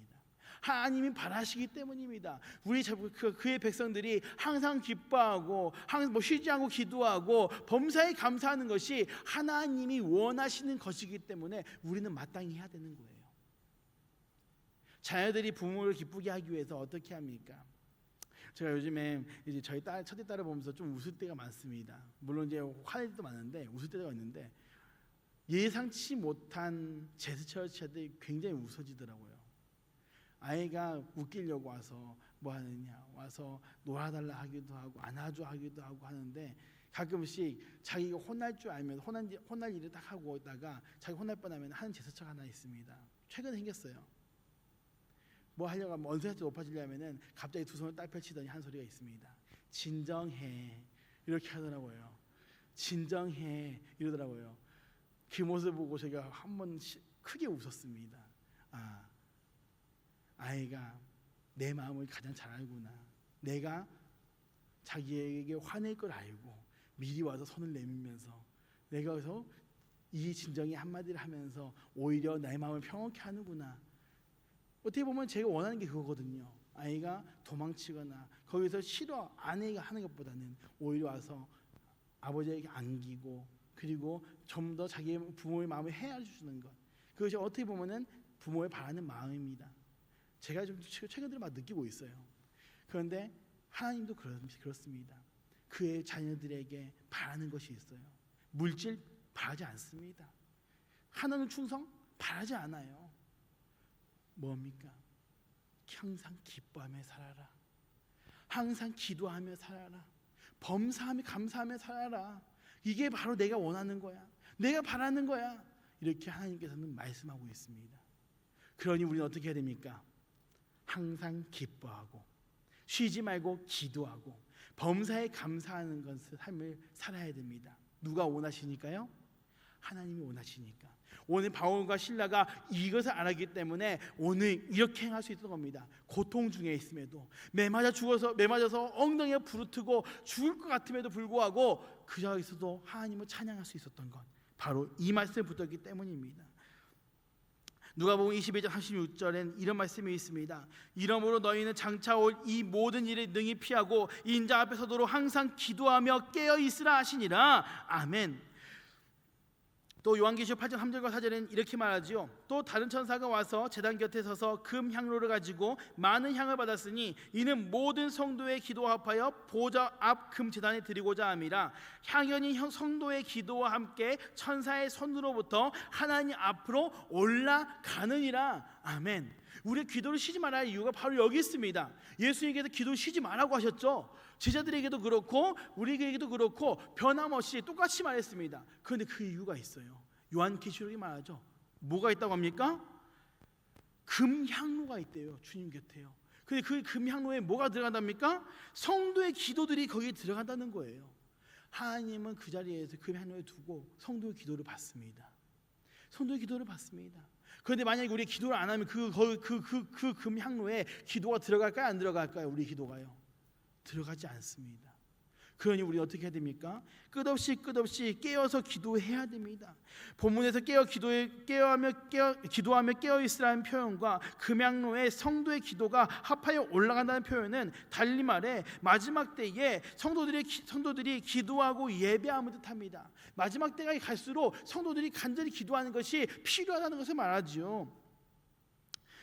하나님이 바라시기 때문입니다. 우리 그의 백성들이 항상 기뻐하고 항상 쉬지 않고 기도하고 범사에 감사하는 것이 하나님이 원하시는 것이기 때문에 우리는 마땅히 해야 되는 거예요. 자녀들이 부모를 기쁘게 하기 위해서 어떻게 합니까? 제가 요즘에 이제 저희 첫째 딸을 보면서 좀 웃을 때가 많습니다. 물론 이제 화낼 때도 많은데 웃을 때가 있는데 예상치 못한 제스처를 취할 굉장히 웃어지더라고요. 아이가 웃기려고 와서 뭐 하느냐, 와서 놀아달라 하기도 하고 안아줘 하기도 하고 하는데 가끔씩 자기가 혼날 줄 알면 혼날 일을 딱 하고 있다가 자기 혼날 뻔하면 하는 제스처가 하나 있습니다. 최근에 생겼어요. 뭐 하려고 하면 언성이 높아지려면은 갑자기 두 손을 딱 펼치더니 한 소리가 있습니다. 진정해, 이렇게 하더라고요. 진정해, 이러더라고요. 그 모습 보고 제가 한번 크게 웃었습니다. 아이가 내 마음을 가장 잘 알구나. 내가 자기에게 화낼 걸 알고 미리 와서 손을 내밀면서 내가 그래서 이 진정의 한마디를 하면서 오히려 내 마음을 평온케 하는구나. 어떻게 보면 제가 원하는 게 그거거든요. 아이가 도망치거나 거기서 싫어 아내가 하는 것보다는 오히려 와서 아버지에게 안기고 그리고 좀 더 자기 부모의 마음을 헤아려 주는 것. 그것이 어떻게 보면은 부모의 바라는 마음입니다. 제가 좀 최근 들어 막 느끼고 있어요. 그런데 하나님도 그렇습니다. 그의 자녀들에게 바라는 것이 있어요. 물질 바라지 않습니다. 하나님 충성 바라지 않아요. 뭡니까? 항상 기뻐하며 살아라. 항상 기도하며 살아라. 범사하며 감사하며 살아라. 이게 바로 내가 원하는 거야. 내가 바라는 거야. 이렇게 하나님께서는 말씀하고 있습니다. 그러니 우리는 어떻게 해야 됩니까? 항상 기뻐하고 쉬지 말고 기도하고 범사에 감사하는 것을 삶을 살아야 됩니다. 누가 원하시니까요? 하나님이 원하시니까. 오늘 바울과 실라가 이것을 알았기 때문에 오늘 이렇게 행할 수 있었던 겁니다. 고통 중에 있음에도 매맞아서 엉덩이가 부르트고 죽을 것 같음에도 불구하고 그 자리에서도 하나님을 찬양할 수 있었던 것, 바로 이 말씀을 붙었기 때문입니다. 누가복음 22장 36절엔 이런 말씀이 있습니다. 이러므로 너희는 장차 올 이 모든 일을 능히 피하고 인자 앞에 서도록 항상 기도하며 깨어 있으라 하시니라. 아멘. 또 요한계시록 8장 3절과 4절에는 이렇게 말하지요. 또 다른 천사가 와서 제단 곁에 서서 금 향로를 가지고 많은 향을 받았으니 이는 모든 성도의 기도와 합하여 보좌 앞 금 제단에 드리고자 함이라. 향연이 성도의 기도와 함께 천사의 손으로부터 하나님 앞으로 올라가느니라. 아멘. 우리의 기도를 쉬지 말아야 할 이유가 바로 여기 있습니다. 예수님께서 기도를 쉬지 말라고 하셨죠. 제자들에게도 그렇고 우리에게도 그렇고 변함없이 똑같이 말했습니다. 그런데 그 이유가 있어요. 요한계시록이 말하죠. 뭐가 있다고 합니까? 금향로가 있대요. 주님 곁에요. 근데 그 금향로에 뭐가 들어간답니까? 성도의 기도들이 거기에 들어간다는 거예요. 하나님은 그 자리에서 금향로에 두고 성도의 기도를 받습니다. 성도의 기도를 받습니다. 그런데 만약에 우리 기도를 안 하면 그 금향로에 기도가 들어갈까요? 안 들어갈까요? 우리 기도가요. 들어가지 않습니다. 그러니 우리 어떻게 해야 됩니까? 끝없이 깨어서 기도해야 됩니다. 본문에서 기도하며 깨어 있으라는 표현과 금향로에 성도의 기도가 합하여 올라간다는 표현은 달리 말해 마지막 때에 성도들이 기도하고 예배함을 뜻합니다. 마지막 때가 갈수록 성도들이 간절히 기도하는 것이 필요하다는 것을 말하지요.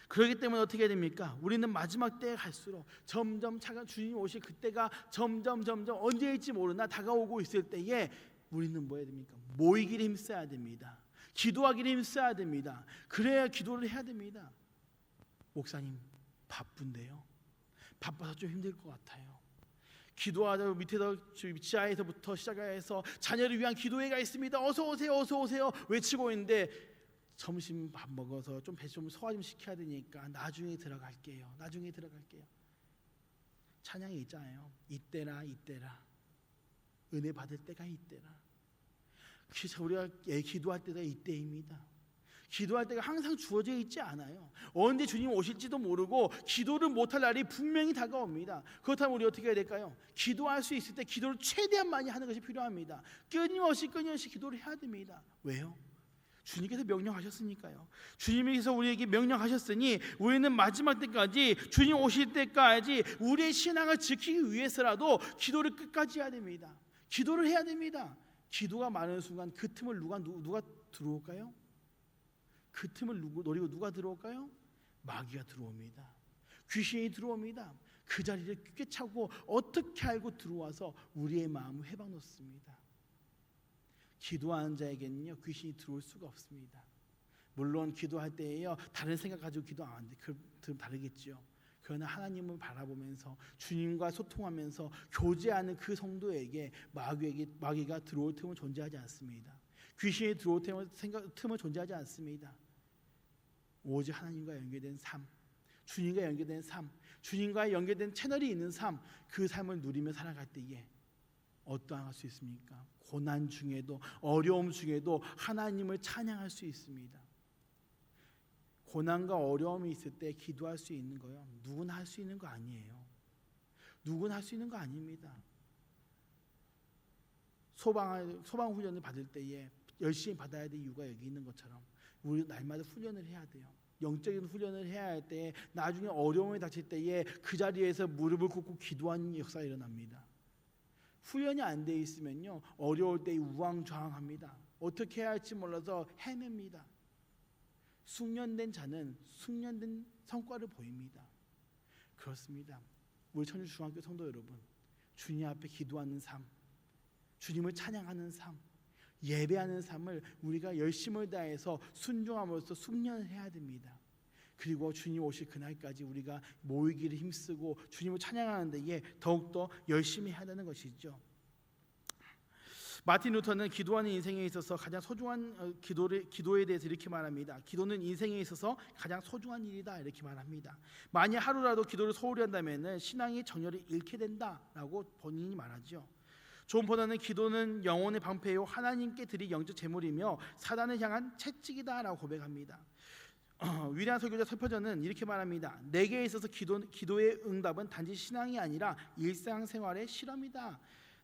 그렇기 때문에 어떻게 해야 됩니까? 우리는 마지막 때에 갈수록 점점 주님 오실 그때가 점점 언제일지 모르나 다가오고 있을 때에 우리는 뭐 해야 됩니까? 모이기를 힘써야 됩니다. 기도하기를 힘써야 됩니다. 그래야 기도를 해야 됩니다. 목사님 바쁜데요. 바빠서 좀 힘들 것 같아요. 기도하자 지하에서부터 시작해서 자녀를 위한 기도회가 있습니다. 어서 오세요 외치고 있는데 점심 밥 먹어서 좀 배 좀 소화 좀 시켜야 되니까 나중에 들어갈게요. 찬양이 있잖아요. 이때라 이때라, 은혜 받을 때가 이때라. 그래서 우리가 기도할 때가 이때입니다. 기도할 때가 항상 주어져 있지 않아요. 언제 주님 오실지도 모르고 기도를 못할 날이 분명히 다가옵니다. 그렇다면 우리 어떻게 해야 될까요? 기도할 수 있을 때 기도를 최대한 많이 하는 것이 필요합니다. 끊임없이 기도를 해야 됩니다. 왜요? 주님께서 명령하셨으니까요. 주님께서 우리에게 명령하셨으니 우리는 마지막 때까지, 주님 오실 때까지 우리의 신앙을 지키기 위해서라도 기도를 끝까지 해야 됩니다. 기도를 해야 됩니다. 기도가 많은 순간 그 틈을 누가 들어올까요? 그 틈을 노리고 누가 들어올까요? 마귀가 들어옵니다. 귀신이 들어옵니다. 그 자리를 꿰차고 어떻게 알고 들어와서 우리의 마음을 해박놓습니다. 기도하는 자에게는요, 귀신이 들어올 수가 없습니다. 물론 기도할 때에요, 다른 생각 가지고 기도 안 하는데 그럼 다르겠죠. 그러나 하나님을 바라보면서 주님과 소통하면서 교제하는 그 성도에게 마귀가 들어올 틈은 존재하지 않습니다. 귀신이 들어올 틈은 존재하지 않습니다. 오직 하나님과 연결된 삶, 주님과 연결된 삶, 주님과 연결된 채널이 있는 삶, 그 삶을 누리며 살아갈 때에 어떠할 수 있습니까? 고난 중에도, 어려움 중에도 하나님을 찬양할 수 있습니다. 고난과 어려움이 있을 때 기도할 수 있는 거요, 누구나 할 수 있는 거 아니에요. 누구나 할 수 있는 거 아닙니다. 소방 훈련을 받을 때에 열심히 받아야 될 이유가 여기 있는 것처럼 우리 날마다 훈련을 해야 돼요. 영적인 훈련을 해야 할 때 나중에 어려움이 닥칠 때에 그 자리에서 무릎을 꿇고 기도하는 역사가 일어납니다. 훈련이 안 돼 있으면요, 어려울 때 우왕좌왕합니다. 어떻게 해야 할지 몰라서 헤맵니다. 숙련된 자는 숙련된 성과를 보입니다. 그렇습니다. 우리 천주중학교 성도 여러분, 주님 앞에 기도하는 삶, 주님을 찬양하는 삶, 예배하는 삶을 우리가 열심을 다해서 순종함으로써 숙련을 해야 됩니다. 그리고 주님 오실 그날까지 우리가 모이기를 힘쓰고 주님을 찬양하는 데에 더욱더 열심히 해야 되는 것이죠. 마틴 루터는 기도하는 인생에 있어서 가장 소중한 기도에 대해서 이렇게 말합니다. 기도는 인생에 있어서 가장 소중한 일이다, 이렇게 말합니다. 만약 하루라도 기도를 소홀히 한다면 신앙의 정열을 잃게 된다라고 본인이 말하죠. 존 포너는 기도는 영혼의 방패요 하나님께 드릴 영적 제물이며 사단을 향한 채찍이다라고 고백합니다. 위대한 설교자 설퍼전은 이렇게 말합니다. 내게 있어서 기도의 응답은 단지 신앙이 아니라 일상생활의 실험이다.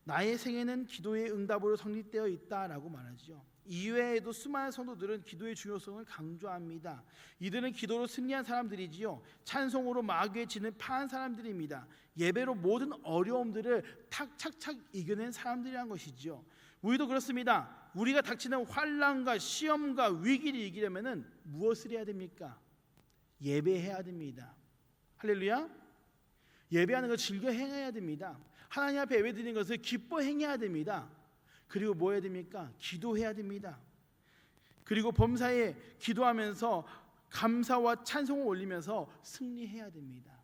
나의 생애는 기도의 응답으로 성립되어 있다라고 말하죠. 이외에도 수많은 성도들은 기도의 중요성을 강조합니다. 이들은 기도로 승리한 사람들이지요, 찬송으로 마귀의 진을 파한 사람들입니다. 예배로 모든 어려움들을 착착 이겨낸 사람들이란 것이죠. 우리도 그렇습니다. 우리가 닥치는 환난과 시험과 위기를 이기려면 무엇을 해야 됩니까? 예배해야 됩니다. 할렐루야. 예배하는 걸 즐겨 행해야 됩니다. 하나님 앞에 예배드리는 것을 기뻐 행해야 됩니다. 그리고 뭐 해야 됩니까? 기도해야 됩니다. 그리고 범사에 기도하면서 감사와 찬송을 올리면서 승리해야 됩니다.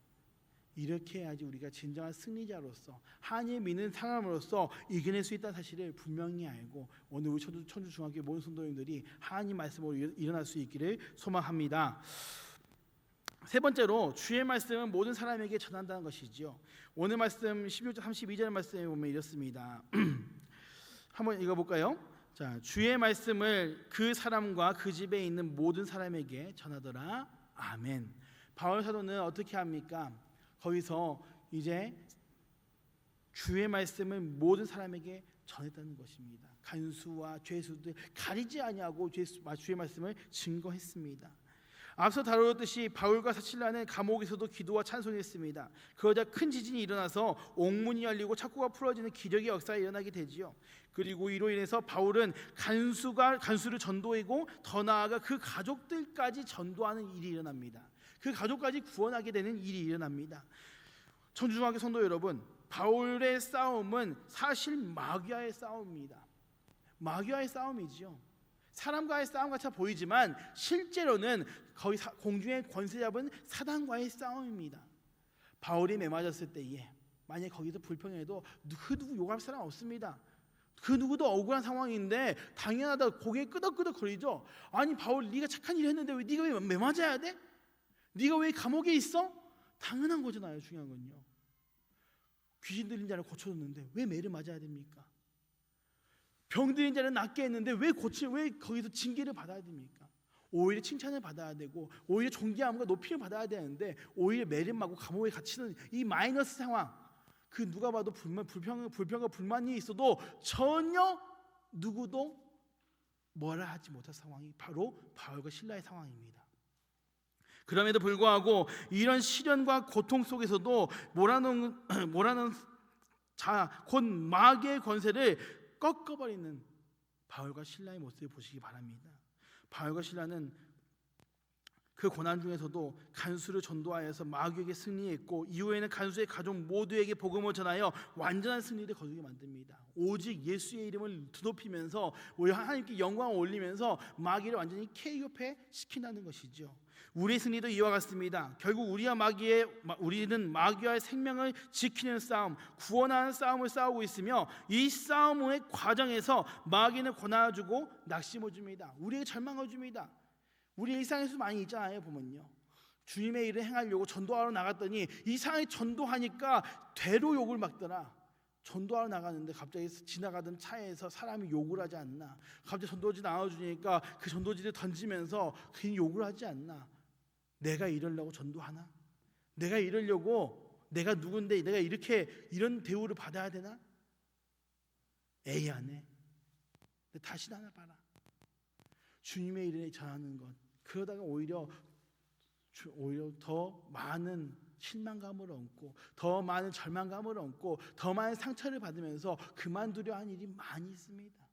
이렇게 해야지 우리가 진정한 승리자로서 하나님 믿는 사람으로서 이겨낼 수 있다는 사실을 분명히 알고 오늘 우리 천주중학교 모든 성도님들이 하나님 말씀으로 일어날 수 있기를 소망합니다. 세 번째로 주의 말씀은 모든 사람에게 전한다는 것이죠. 오늘 말씀 16절 32절 말씀에 보면 이렇습니다. 한번 읽어볼까요? 자, 주의 말씀을 그 사람과 그 집에 있는 모든 사람에게 전하더라. 아멘. 바울 사도는 어떻게 합니까? 거기서 이제 주의 말씀을 모든 사람에게 전했다는 것입니다. 간수와 죄수들 가리지 아니하고 주의 말씀을 증거했습니다. 앞서 다루었듯이 바울과 사실라는 감옥에서도 기도와 찬송했습니다. 그러자 큰 지진이 일어나서 옥문이 열리고 착고가 풀어지는 기적의 역사가 일어나게 되지요. 그리고 이로 인해서 바울은 간수를 전도하고 더 나아가 그 가족들까지 전도하는 일이 일어납니다. 그 가족까지 구원하게 되는 일이 일어납니다. 천주중학교 성도 여러분, 바울의 싸움은 사실 마귀와의 싸움입니다. 마귀와의 싸움이지요. 사람과의 싸움 같아 보이지만 실제로는 거의 공중의 권세 잡은 사단과의 싸움입니다. 바울이 매맞았을 때에 만약 거기서 불평해도 그 누구 욕할 사람 없습니다. 그 누구도 억울한 상황인데 당연하다 고개 끄덕끄덕 거리죠. 아니 바울, 네가 착한 일 했는데 네가 왜 매맞아야 돼? 네가 왜 감옥에 있어? 당연한 거잖아요. 중요한 건요. 귀신 들린 자를 고쳐줬는데 왜 매를 맞아야 됩니까? 병 들린 자를 낫게 했는데 왜 거기서 징계를 받아야 됩니까? 오히려 칭찬을 받아야 되고 오히려 존귀함과 높임을 받아야 되는데 오히려 매를 맞고 감옥에 갇히는 이 마이너스 상황, 그 누가 봐도 불평과 불만이 있어도 전혀 누구도 뭐라 하지 못할 상황이 바로 바울과 실라의 상황입니다. 그럼에도 불구하고 이런 시련과 고통 속에서도 몰아넣은 자, 곧 마귀의 권세를 꺾어버리는 바울과 실라의 모습을 보시기 바랍니다. 바울과 실라는 그 고난 중에서도 간수를 전도하여서 마귀에게 승리했고 이후에는 간수의 가족 모두에게 복음을 전하여 완전한 승리를 거두게 만듭니다. 오직 예수의 이름을 드높이면서 하나님께 영광을 올리면서 마귀를 완전히 KO패 시킨다는 것이죠. 우리의 승리도 이와 같습니다. 결국 우리는 마귀와의 생명을 지키는 싸움, 구원하는 싸움을 싸우고 있으며 이 싸움의 과정에서 마귀는 고난을 주고 낙심을 줍니다. 우리에게 절망을 줍니다. 우리 일상에서 많이 있잖아요. 보면요, 주님의 일을 행하려고 전도하러 나갔더니 이상하게 전도하니까 되로 욕을 막더라. 전도하러 나가는데 갑자기 지나가던 차에서 사람이 욕을 하지 않나? 갑자기 전도지 나눠주니까 그 전도지를 던지면서 괜히 욕을 하지 않나? 내가 이러려고 전도하나? 내가 이러려고, 내가 누군데 내가 이런 대우를 받아야 되나? 에이 안 해. 다시 나눠봐라. 주님의 일을 전하는 것, 그러다가 오히려 더 많은 실망감을 얻고 더 많은 절망감을 얻고 더 많은 상처를 받으면서 그만두려 한 일이 많이 있습니다.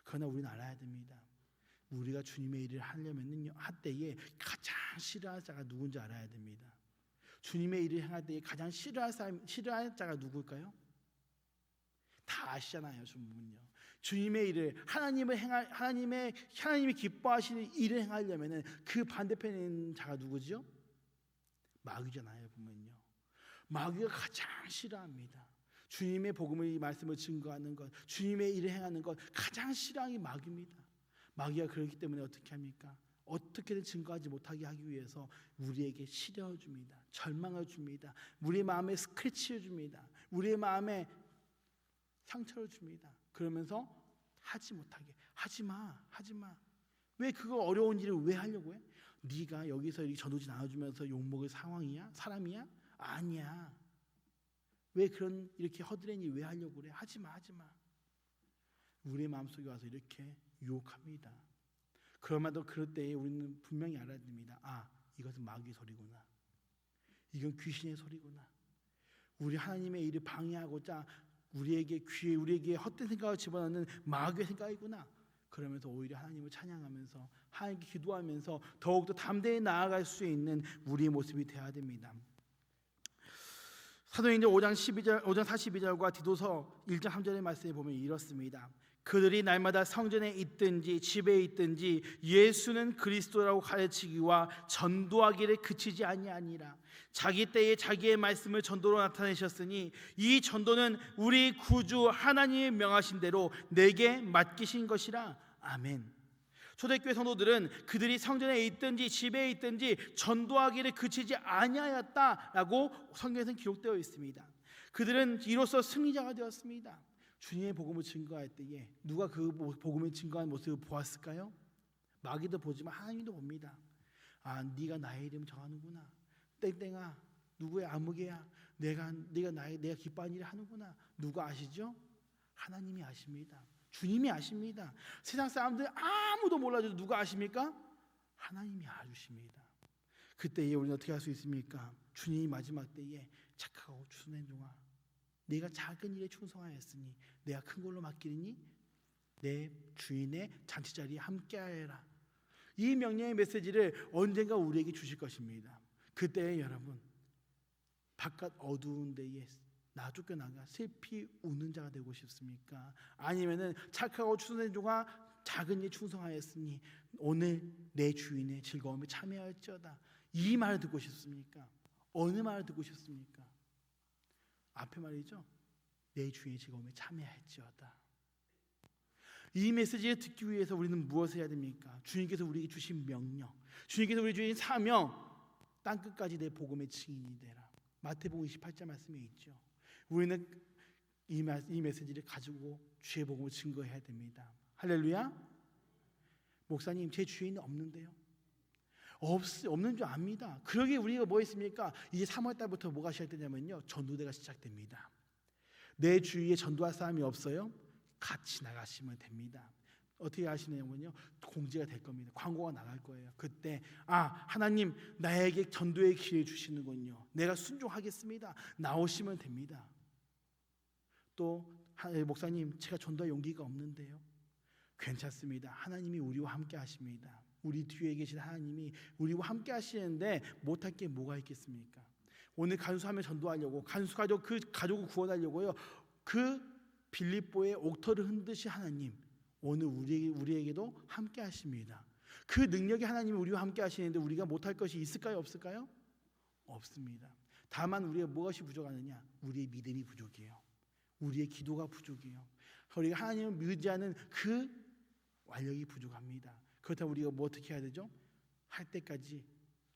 그러나 우리는 알아야 됩니다. 우리가 주님의 일을 하려면요, 할 때에 가장 싫어할 자가 누군지 알아야 됩니다. 주님의 일을 행할 때에 가장 싫어할 자가 누굴까요? 다 아시잖아요, 주님은요. 주님의 일을 하나님이 기뻐하시는 일을 행하려면은 그 반대편에 있는 자가 누구죠? 마귀잖아요. 보면요, 마귀가 가장 싫어합니다. 주님의 복음의 말씀을 증거하는 것, 주님의 일을 행하는 것 가장 싫어하는 게 마귀입니다. 마귀가 그렇기 때문에 어떻게 합니까? 어떻게든 증거하지 못하게 하기 위해서 우리에게 시련을 줍니다. 절망을 줍니다. 우리의 마음에 스크래치를 줍니다. 우리의 마음에 상처를 줍니다. 그러면서 하지 못하게, 하지마. 왜 그거 어려운 일을 왜 하려고 해? 네가 여기서 이 전도지 나눠주면서 욕먹을 상황이야? 사람이야? 아니야. 왜 이렇게 허드렛 일 왜 하려고 그래? 하지마. 우리의 마음속에 와서 이렇게 유혹합니다. 그럼에도 그럴 때에 우리는 분명히 알아야 됩니다. 아, 이것은 마귀의 소리구나. 이건 귀신의 소리구나. 우리 하나님의 일을 방해하고자 우리에게 헛된 생각을 집어넣는 마귀의 생각이구나. 그러면서 오히려 하나님을 찬양하면서 하나님께 기도하면서 더욱더 담대히 나아갈 수 있는 우리의 모습이 되어야 됩니다. 사도행전 5장 42절과 디도서 1장 3절의 말씀에 보면 이렇습니다. 그들이 날마다 성전에 있든지 집에 있든지 예수는 그리스도라고 가르치기와 전도하기를 그치지 아니하니라. 자기 때에 자기의 말씀을 전도로 나타내셨으니 이 전도는 우리 구주 하나님의 명하신 대로 내게 맡기신 것이라. 아멘. 초대교회 성도들은 그들이 성전에 있든지 집에 있든지 전도하기를 그치지 아니하였다라고 성경에서는 기록되어 있습니다. 그들은 이로써 승리자가 되었습니다. 주님의 복음을 증거할 때에 누가 그 복음을 증거하는 모습을 보았을까요? 마귀도 보지만 하나님도 봅니다. 아, 네가 나의 이름 정하는구나. 땡땡아, 누구의 아무개야. 내가 기뻐하는 일을 하는구나. 누가 아시죠? 하나님이 아십니다. 주님이 아십니다. 세상 사람들 아무도 몰라줘도 누가 아십니까? 하나님이 알아주십니다. 그때에 우리는 어떻게 할 수 있습니까? 주님이 마지막 때에 착하고 추선한 종아, 내가 작은 일에 충성하였으니 내가 큰 걸로 맡기리니 내 주인의 잔치자리에 함께하여라. 이 명령의 메시지를 언젠가 우리에게 주실 것입니다. 그때에 여러분, 바깥 어두운 데에 나 쫓겨나가 슬피 우는 자가 되고 싶습니까? 아니면은 착하고 추선한 종아, 작은 일에 충성하였으니 오늘 내 주인의 즐거움에 참여할지어다. 이 말을 듣고 싶습니까? 어느 말을 듣고 싶습니까? 앞에 말이죠. 내 주인의 즐거움에 참여할지어다. 이 메시지를 듣기 위해서 우리는 무엇을 해야 됩니까? 주님께서 우리에게 주신 명령, 주님께서 우리 주신 사명, 땅끝까지 내 복음의 증인이 되라. 마태복음 28장 말씀에 있죠. 우리는 이 메시지를 가지고 주의 복음을 증거해야 됩니다. 할렐루야. 목사님, 제 주위에는 없는데요. 없는 줄 압니다. 그러기에 우리가 뭐 했습니까? 이제 3월 달부터 뭐가 시작되냐면요, 전도대가 시작됩니다. 내 주위에 전도할 사람이 없어요? 같이 나가시면 됩니다. 어떻게 하시냐면요, 공지가 될 겁니다. 광고가 나갈 거예요. 그때 하나님 나에게 전도의 기회 주시는군요. 내가 순종하겠습니다. 나오시면 됩니다. 또 목사님, 제가 전도할 용기가 없는데요. 괜찮습니다. 하나님이 우리와 함께 하십니다. 우리 뒤에 계신 하나님이 우리와 함께 하시는데 못할 게 뭐가 있겠습니까? 오늘 간수하면 전도하려고, 간수 가족 그 가족을 구원하려고요, 그 빌립보의 옥터를 흔드신 하나님 오늘 우리에게도 함께 하십니다. 그 능력이 하나님이 우리와 함께 하시는데 우리가 못할 것이 있을까요? 없을까요? 없습니다. 다만 우리가 무엇이 부족하느냐? 우리의 믿음이 부족해요. 우리의 기도가 부족해요. 우리가 하나님을 의지하는 그 완력이 부족합니다. 그렇다면 우리가 뭐 어떻게 해야 되죠? 할 때까지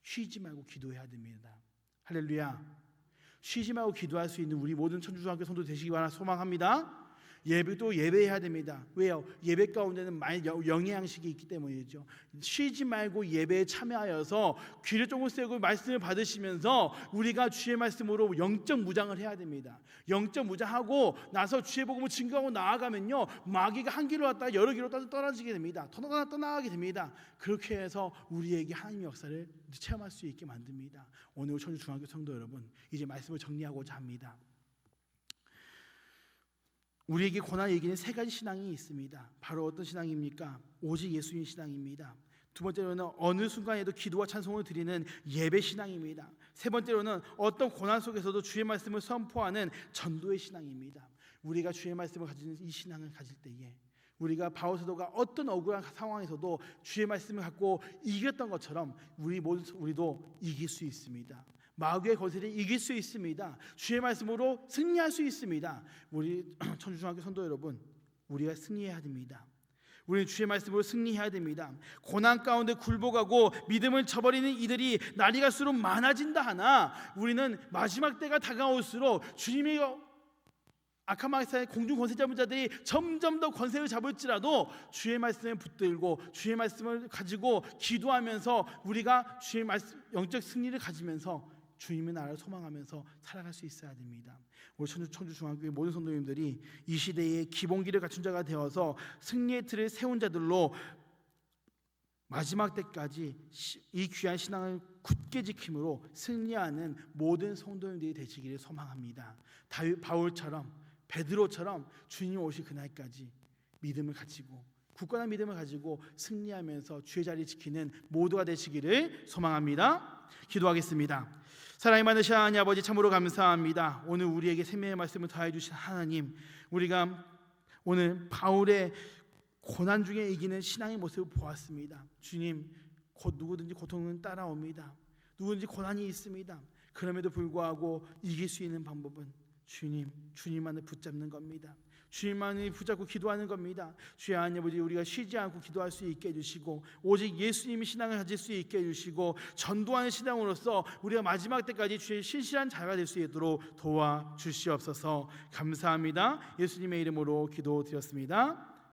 쉬지 말고 기도해야 됩니다. 할렐루야. 쉬지 말고 기도할 수 있는 우리 모든 천주중학교 성도 되시기 바라 소망합니다. 예배도 예배해야 됩니다. 왜요? 예배 가운데는 영의 양식이 있기 때문이죠. 쉬지 말고 예배에 참여하여서 귀를 조금 세고 말씀을 받으시면서 우리가 주의 말씀으로 영적 무장을 해야 됩니다. 영적 무장하고 나서 주의 복음을 증거하고 나아가면요, 마귀가 한 길로 왔다가 여러 길로 떨어지게 됩니다. 떠나가게 됩니다. 그렇게 해서 우리에게 하나님의 역사를 체험할 수 있게 만듭니다. 오늘 천주중학교 성도 여러분, 이제 말씀을 정리하고자 합니다. 우리에게 고난을 이기는 세 가지 신앙이 있습니다. 바로 어떤 신앙입니까? 오직 예수님 신앙입니다. 두 번째로는 어느 순간에도 기도와 찬송을 드리는 예배 신앙입니다. 세 번째로는 어떤 고난 속에서도 주의 말씀을 선포하는 전도의 신앙입니다. 우리가 주의 말씀을 가지는 이 신앙을 가질 때에 우리가 바울 사도가 어떤 억울한 상황에서도 주의 말씀을 갖고 이겼던 것처럼 우리도 이길 수 있습니다. 마귀의 거세를 이길 수 있습니다. 주의 말씀으로 승리할 수 있습니다. 우리 천주중학교 성도 여러분, 우리가 승리해야 됩니다. 우리는 주의 말씀으로 승리해야 됩니다. 고난 가운데 굴복하고 믿음을 저버리는 이들이 날이 갈수록 많아진다 하나 우리는 마지막 때가 다가올수록 주님이 악한 마귀의 공중 권세 잡은 자들이 점점 더 권세를 잡을지라도 주의 말씀에 붙들고 주의 말씀을 가지고 기도하면서 우리가 주의 말씀 영적 승리를 가지면서 주님의 나라를 소망하면서 살아갈 수 있어야 됩니다. 우리 천주중학교의 모든 성도님들이 이 시대에 기본기를 갖춘 자가 되어서 승리의 틀을 세운 자들로 마지막 때까지 이 귀한 신앙을 굳게 지킴으로 승리하는 모든 성도님들이 되시기를 소망합니다. 바울처럼 베드로처럼 주님 오실 그날까지 믿음을 가지고 굳건한 믿음을 가지고 승리하면서 주의 자리 지키는 모두가 되시기를 소망합니다. 기도하겠습니다. 사랑이 많으신 하나님 아버지, 참으로 감사합니다. 오늘 우리에게 생명의 말씀을 더해 주신 하나님, 우리가 오늘 바울의 고난 중에 이기는 신앙의 모습을 보았습니다. 주님, 누구든지 고통은 따라옵니다. 누구든지 고난이 있습니다. 그럼에도 불구하고 이길 수 있는 방법은 주님만을 붙잡는 겁니다. 주님만을 붙잡고 기도하는 겁니다. 주의 하나님 아버지, 우리가 쉬지 않고 기도할 수 있게 해주시고 오직 예수님의 신앙을 가질 수 있게 해주시고 전도하는 신앙으로서 우리가 마지막 때까지 주의 신실한 자가 될 수 있도록 도와주시옵소서. 감사합니다. 예수님의 이름으로 기도드렸습니다.